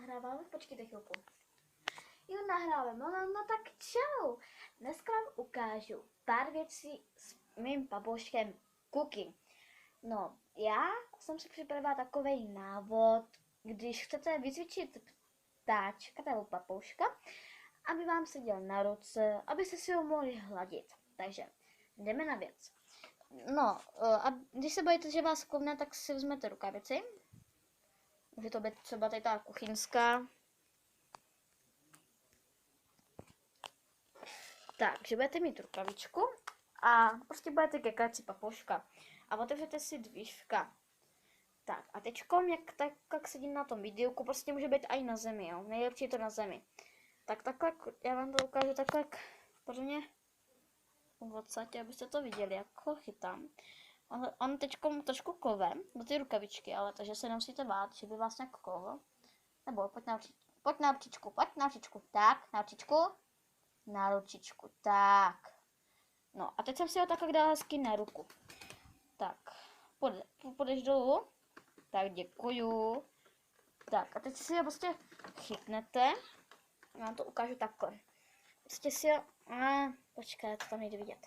nahráváme? Počkejte chvilku. Jo, nahráváme, no tak čau. Dneska vám ukážu pár věcí s mým papouškem Cookie. No, já jsem si připravila takový návod, když chcete vycvičit ptáčka nebo papouška, aby vám seděl na ruce, abyste si ho mohli hladit. Takže jdeme na věc. No, a když se bojíte, že vás kovne, tak si vezmete rukavici. Může to být třeba tady ta kuchyňská. Takže budete mít rukavičku a prostě budete kekat si papouška. A otevřete si dvířka. Tak a teďkom, jak sedím na tom videu, prostě může být i na zemi, jo. Nejlepší je to na zemi. Tak takhle, já vám to ukážu takhle prvně v odsadě, abyste to viděli, jak ho chytám. On teďkom trošku klove do ty rukavičky, ale takže se nemusíte bát, že by vás nějak klovl. Nebo pojď na ručičku, tak, na ručičku, tak. No a teď jsem si ho takhle dala hezky na ruku. Tak, půjdeš dolů. Tak, děkuju. Tak a teď si ho prostě chytnete. Já vám to ukážu takhle. Prostě si ho, počkej, to tam nejde vidět.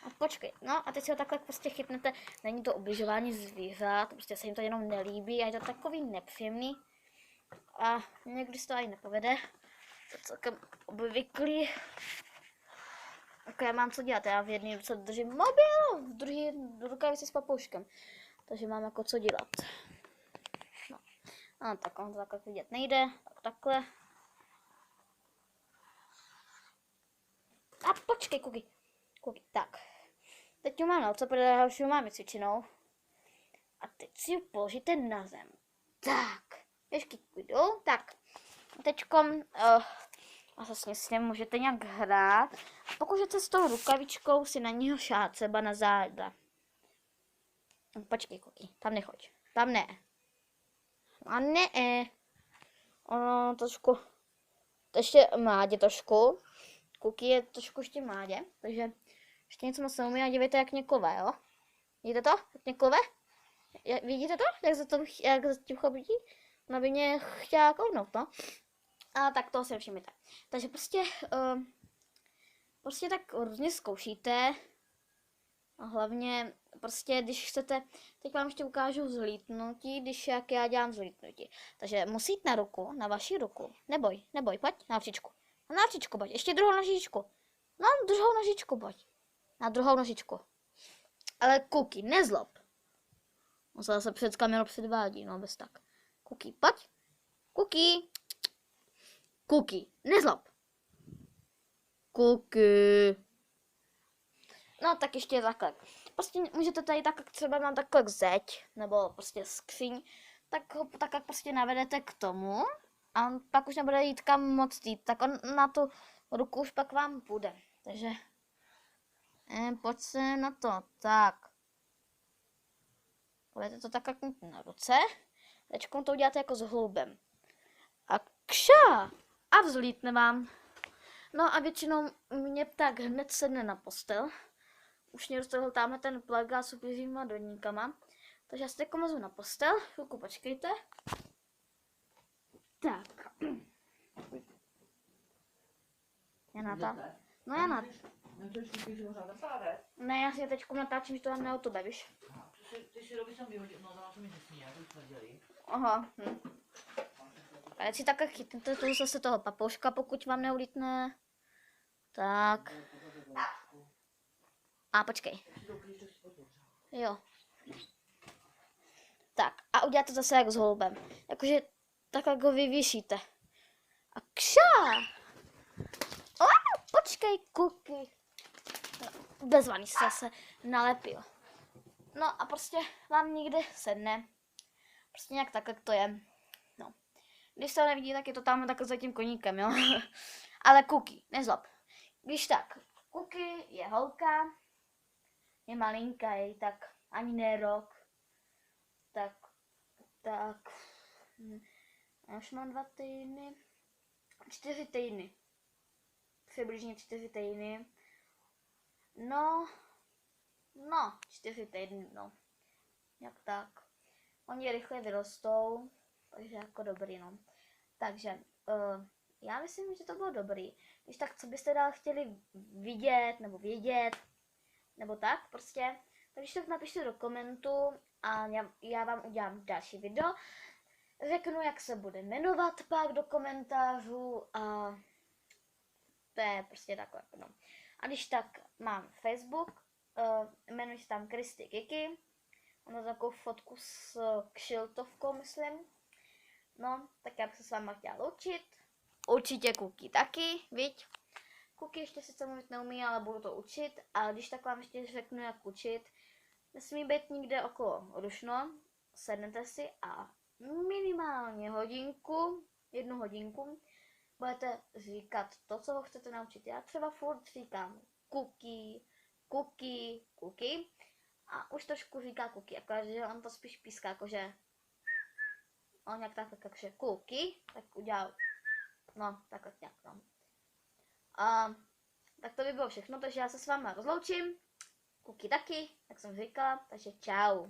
A počkej, no a teď si ho takhle prostě chytnete. Není to ubližování zvířat, prostě se jim to jenom nelíbí a je to takový nepříjemný. A někdy se to ani nepovede. To je celkem obvyklý. Ok, já mám co dělat, já v jedné ruce držím mobil, v druhé rukavici s papouškem. Takže mám jako co dělat. No, a tak on to takhle vidět nejde, tak takhle. A počkej, Cookie, tak. Teď ju mám na ruce, protože já už ju mám vycvičenou. A teď si ji položíte na zem. Tak, ještě jdou, tak. Teďkom, vlastně s ním můžete nějak hrát. A pokud jdete s tou rukavičkou, si na něho šát třeba na záda. Počkej, Cookie, tam nechoď. Tam ne. A ne. Ono trošku, to ještě mládě trošku. Cookie je trošku ještě mládě, takže ještě něco moc neumí a dívejte, jak mě klove, jo? Vidíte to? Jak mě klove? Vidíte to? Jak za tím chodí? Ona by mě chtěla kouknout, no. A tak toho si nevšimněte. Takže prostě tak různě zkoušíte. A hlavně prostě, když chcete, teď vám ještě ukážu zlítnutí, jak já dělám zlítnutí. Takže musí jít na ruku, na vaši ruku. Neboj, pojď na nožičku. Na nožičku, pojď, ještě druhou nožičku. No, druhou nožičku, pojď. Na druhou nožičku. Ale Cookie, nezlob. On se zase před kamerou předvádí, no bez tak. Cookie, pojď. Cookie, nezlob. Cookie. No, tak ještě takhle. Prostě můžete tady tak, třeba mám takhle zeď, nebo prostě skříň, tak ho tak prostě navedete k tomu a on pak už nebude jít kam moc jít, tak on na tu ruku už pak vám půjde. Takže, pojď se na to, tak. Budete to tak na ruce, teďkom to uděláte jako s hloubem. A kša! A vzlítne vám. No a většinou mě tak hned sedne na postel. Už mě roztrhl tamhle ten plagát s upěřivýma doníkama. Takže já si teď mazu na postel. Chvilku počkejte. Tak. Ne, já si teď natáčím, že to mám na YouTube, víš? Ty si robíš tam vyhodit, no to mi nesmí, já to už nedělí. Aha. A teď si takhle chytnete zase toho papouška, pokud vám neulítne. Tak. A počkej. Jo. Tak a uděláte zase jak s holubem. Jakože tak jak ho vyvěšíte. A kša! Počkej, Cookie. Bezvaný se zase nalepil. No a prostě vám někde sedne. Prostě nějak tak, jak to je. No. Když to nevidí, tak je to tam takhle za tím koníkem, jo. Ale Cookie, nezlob. Když tak, Cookie je holka, je malinká, tak ani ne rok. Tak. Já už mám 2 týdny. 4 týdny. Přibližně 4 týdny. No, 4 týdny, no. Jak tak. Oni rychle vyrostou, takže jako dobrý, no. Takže já myslím, že to bylo dobrý. Když tak, co byste dál chtěli vidět nebo vědět, nebo tak prostě, tak když tak napište do komentu a já vám udělám další video. Řeknu, jak se bude jmenovat pak do komentářů a to je prostě takhle. No. A když tak mám Facebook, jmenuji se tam Kristy Kiki. Mám takovou fotku s kšiltovkou, myslím. No, tak já bych se s váma chtěla loučit. Určitě Kuky taky, viď? Kuky ještě sice mluvit neumí, ale budu to učit. A když tak vám ještě řeknu, jak učit. Nesmí být nikde okolo rušno. Sednete si a minimálně hodinku, 1 hodinku, budete říkat to, co ho chcete naučit. Já třeba furt říkám Kuky, Kuky, Kuky. A už trošku říká Kuky, akorát, že on to spíš píská, jakože on nějak tak, takže Kuky, tak udělal, no, takhle nějak, no. A tak to by bylo všechno, takže já se s váma rozloučím. Kuky taky, jak jsem říkala, takže čau.